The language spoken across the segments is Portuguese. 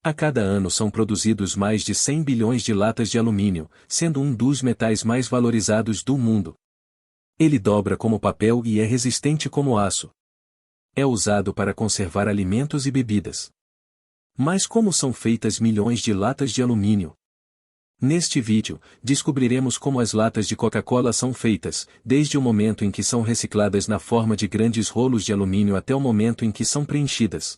A cada ano são produzidos mais de 100 bilhões de latas de alumínio, sendo um dos metais mais valorizados do mundo. Ele dobra como papel e é resistente como aço. É usado para conservar alimentos e bebidas. Mas como são feitas milhões de latas de alumínio? Neste vídeo, descobriremos como as latas de Coca-Cola são feitas, desde o momento em que são recicladas na forma de grandes rolos de alumínio até o momento em que são preenchidas.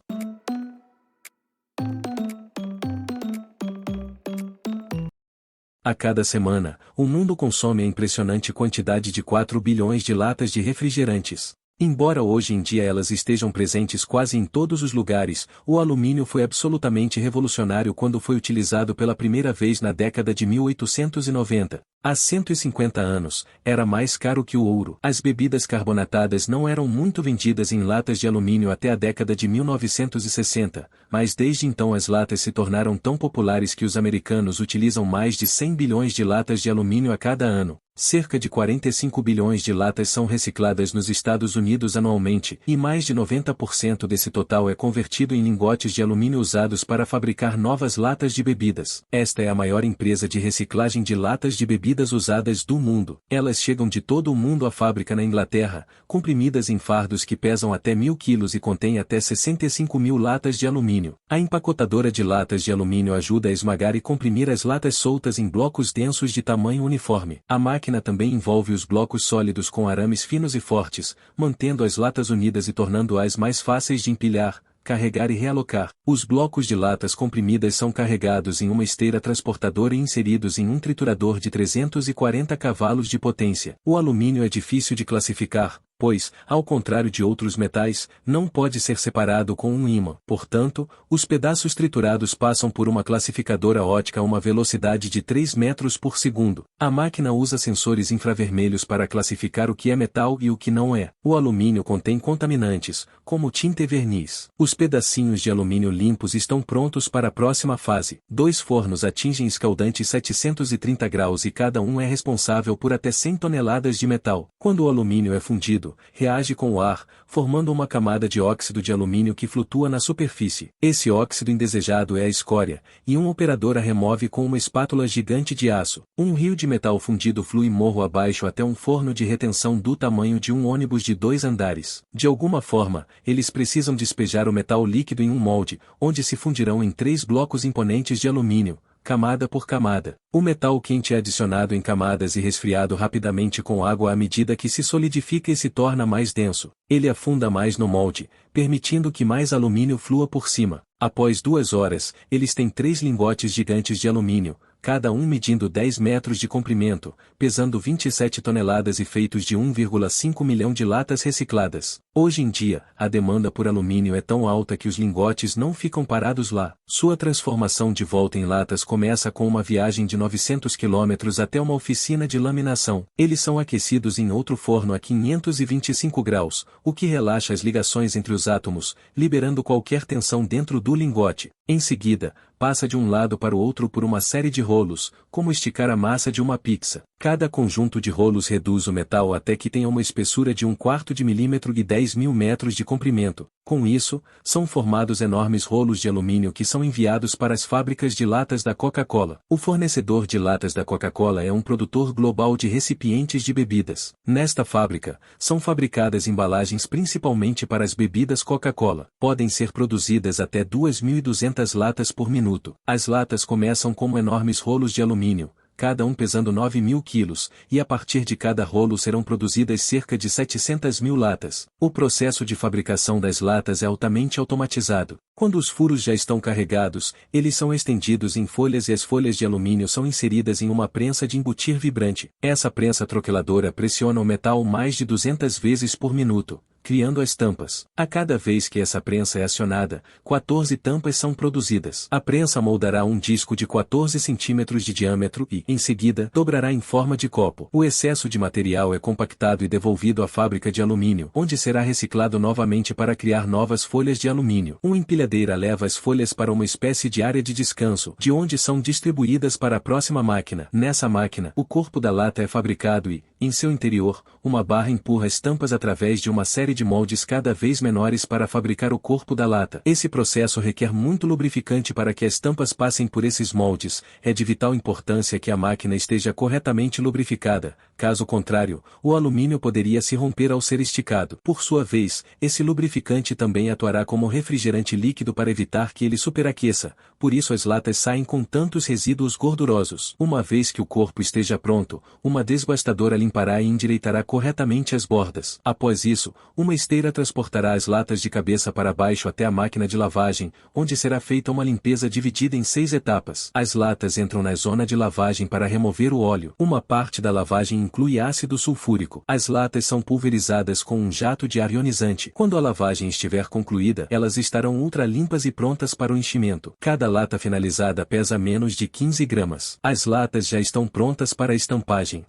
A cada semana, o mundo consome a impressionante quantidade de 4 bilhões de latas de refrigerantes. Embora hoje em dia elas estejam presentes quase em todos os lugares, o alumínio foi absolutamente revolucionário quando foi utilizado pela primeira vez na década de 1890. Há 150 anos, era mais caro que o ouro. As bebidas carbonatadas não eram muito vendidas em latas de alumínio até a década de 1960, mas desde então as latas se tornaram tão populares que os americanos utilizam mais de 100 bilhões de latas de alumínio a cada ano. Cerca de 45 bilhões de latas são recicladas nos Estados Unidos anualmente, e mais de 90% desse total é convertido em lingotes de alumínio usados para fabricar novas latas de bebidas. Esta é a maior empresa de reciclagem de latas de bebidas usadas do mundo. Elas chegam de todo o mundo à fábrica na Inglaterra, comprimidas em fardos que pesam até 1.000 quilos e contêm até 65 mil latas de alumínio. A empacotadora de latas de alumínio ajuda a esmagar e comprimir as latas soltas em blocos densos de tamanho uniforme. A máquina também envolve os blocos sólidos com arames finos e fortes, mantendo as latas unidas e tornando-as mais fáceis de empilhar, carregar e realocar. Os blocos de latas comprimidas são carregados em uma esteira transportadora e inseridos em um triturador de 340 cavalos de potência. O alumínio é difícil de classificar, pois, ao contrário de outros metais, não pode ser separado com um ímã. Portanto, os pedaços triturados passam por uma classificadora ótica a uma velocidade de 3 metros por segundo. A máquina usa sensores infravermelhos para classificar o que é metal e o que não é. O alumínio contém contaminantes, como tinta e verniz. Os pedacinhos de alumínio limpos estão prontos para a próxima fase. 2 fornos atingem escaldantes 730 graus e cada um é responsável por até 100 toneladas de metal. Quando o alumínio é fundido, reage com o ar, formando uma camada de óxido de alumínio que flutua na superfície. Esse óxido indesejado é a escória, e um operador a remove com uma espátula gigante de aço. Um rio de metal fundido flui morro abaixo até um forno de retenção do tamanho de um ônibus de 2 andares. De alguma forma, eles precisam despejar o metal líquido em um molde, onde se fundirão em 3 blocos imponentes de alumínio, camada por camada. O metal quente é adicionado em camadas e resfriado rapidamente com água à medida que se solidifica e se torna mais denso. Ele afunda mais no molde, permitindo que mais alumínio flua por cima. Após 2 horas, eles têm 3 lingotes gigantes de alumínio, cada um medindo 10 metros de comprimento, pesando 27 toneladas e feitos de 1,5 milhão de latas recicladas. Hoje em dia, a demanda por alumínio é tão alta que os lingotes não ficam parados lá. Sua transformação de volta em latas começa com uma viagem de 900 quilômetros até uma oficina de laminação. Eles são aquecidos em outro forno a 525 graus, o que relaxa as ligações entre os átomos, liberando qualquer tensão dentro do lingote. Em seguida, passa de um lado para o outro por uma série de rolos, como esticar a massa de uma pizza. Cada conjunto de rolos reduz o metal até que tenha uma espessura de 1/4 de milímetro e 10.000 metros de comprimento. Com isso, são formados enormes rolos de alumínio que são enviados para as fábricas de latas da Coca-Cola. O fornecedor de latas da Coca-Cola é um produtor global de recipientes de bebidas. Nesta fábrica, são fabricadas embalagens principalmente para as bebidas Coca-Cola. Podem ser produzidas até 2.200 latas por minuto. As latas começam como enormes rolos de alumínio, cada um pesando 9.000 quilos, e a partir de cada rolo serão produzidas cerca de 700.000 latas. O processo de fabricação das latas é altamente automatizado. Quando os furos já estão carregados, eles são estendidos em folhas e as folhas de alumínio são inseridas em uma prensa de embutir vibrante. Essa prensa troqueladora pressiona o metal mais de 200 vezes por minuto, criando as tampas. A cada vez que essa prensa é acionada, 14 tampas são produzidas. A prensa moldará um disco de 14 centímetros de diâmetro e, em seguida, dobrará em forma de copo. O excesso de material é compactado e devolvido à fábrica de alumínio, onde será reciclado novamente para criar novas folhas de alumínio. Uma empilhadeira leva as folhas para uma espécie de área de descanso, de onde são distribuídas para a próxima máquina. Nessa máquina, o corpo da lata é fabricado e, Em seu interior, uma barra empurra as tampas através de uma série de moldes cada vez menores para fabricar o corpo da lata. Esse processo requer muito lubrificante para que as tampas passem por esses moldes. É de vital importância que a máquina esteja corretamente lubrificada, caso contrário, o alumínio poderia se romper ao ser esticado. Por sua vez, esse lubrificante também atuará como refrigerante líquido para evitar que ele superaqueça, por isso as latas saem com tantos resíduos gordurosos. Uma vez que o corpo esteja pronto, uma desbastadora limpará e endireitará corretamente as bordas. Após isso, uma esteira transportará as latas de cabeça para baixo até a máquina de lavagem, onde será feita uma limpeza dividida em 6 etapas. As latas entram na zona de lavagem para remover o óleo. Uma parte da lavagem inclui ácido sulfúrico. As latas são pulverizadas com um jato de ar ionizante. Quando a lavagem estiver concluída, elas estarão ultra limpas e prontas para o enchimento. Cada lata finalizada pesa menos de 15 gramas. As latas já estão prontas para a estampagem.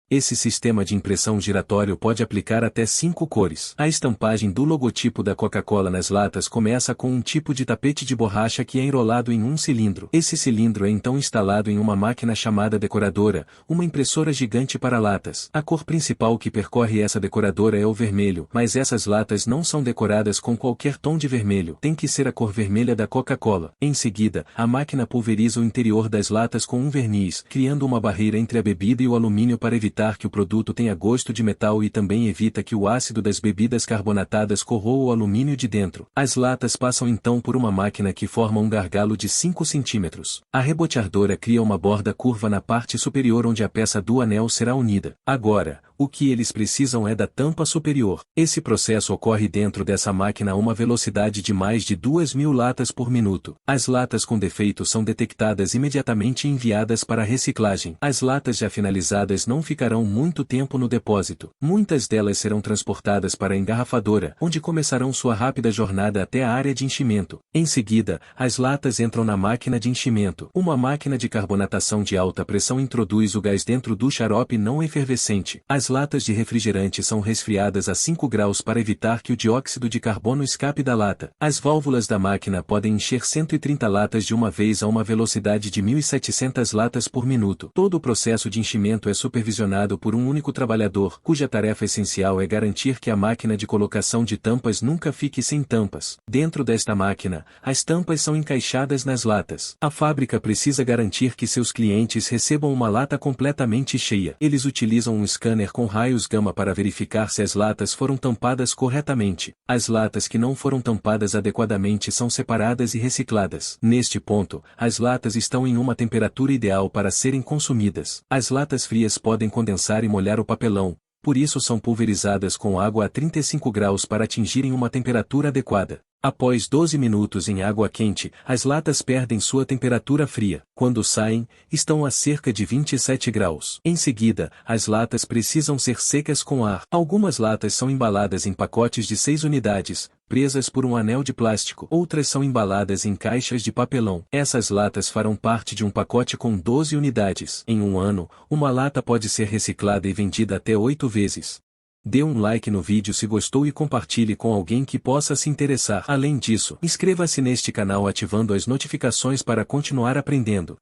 Esse sistema de impressão giratório pode aplicar até 5 cores. A estampagem do logotipo da Coca-Cola nas latas começa com um tipo de tapete de borracha que é enrolado em um cilindro. Esse cilindro é então instalado em uma máquina chamada decoradora, uma impressora gigante para latas. A cor principal que percorre essa decoradora é o vermelho, mas essas latas não são decoradas com qualquer tom de vermelho. Tem que ser a cor vermelha da Coca-Cola. Em seguida, a máquina pulveriza o interior das latas com um verniz, criando uma barreira entre a bebida e o alumínio para evitar que o produto tenha gosto de metal e também evita que o ácido das bebidas carbonatadas corroa o alumínio de dentro. As latas passam então por uma máquina que forma um gargalo de 5 centímetros. A reboteadora cria uma borda curva na parte superior onde a peça do anel será unida. Agora, o que eles precisam é da tampa superior. Esse processo ocorre dentro dessa máquina a uma velocidade de mais de 2.000 latas por minuto. As latas com defeito são detectadas imediatamente e enviadas para reciclagem. As latas já finalizadas não ficarão muito tempo no depósito. Muitas delas serão transportadas para a engarrafadora, onde começarão sua rápida jornada até a área de enchimento. Em seguida, as latas entram na máquina de enchimento. Uma máquina de carbonatação de alta pressão introduz o gás dentro do xarope não efervescente. As latas de refrigerante são resfriadas a 5 graus para evitar que o dióxido de carbono escape da lata. As válvulas da máquina podem encher 130 latas de uma vez a uma velocidade de 1.700 latas por minuto. Todo o processo de enchimento é supervisionado por um único trabalhador, cuja tarefa essencial é garantir que a máquina de colocação de tampas nunca fique sem tampas. Dentro desta máquina, as tampas são encaixadas nas latas. A fábrica precisa garantir que seus clientes recebam uma lata completamente cheia. Eles utilizam um scanner com raios gama para verificar se as latas foram tampadas corretamente. As latas que não foram tampadas adequadamente são separadas e recicladas. Neste ponto, as latas estão em uma temperatura ideal para serem consumidas. As latas frias podem condensar e molhar o papelão, por isso são pulverizadas com água a 35 graus para atingirem uma temperatura adequada. Após 12 minutos em água quente, as latas perdem sua temperatura fria. Quando saem, estão a cerca de 27 graus. Em seguida, as latas precisam ser secas com ar. Algumas latas são embaladas em pacotes de 6 unidades, presas por um anel de plástico. Outras são embaladas em caixas de papelão. Essas latas farão parte de um pacote com 12 unidades. Em um ano, uma lata pode ser reciclada e vendida até 8 vezes. Dê um like no vídeo se gostou e compartilhe com alguém que possa se interessar. Além disso, inscreva-se neste canal ativando as notificações para continuar aprendendo.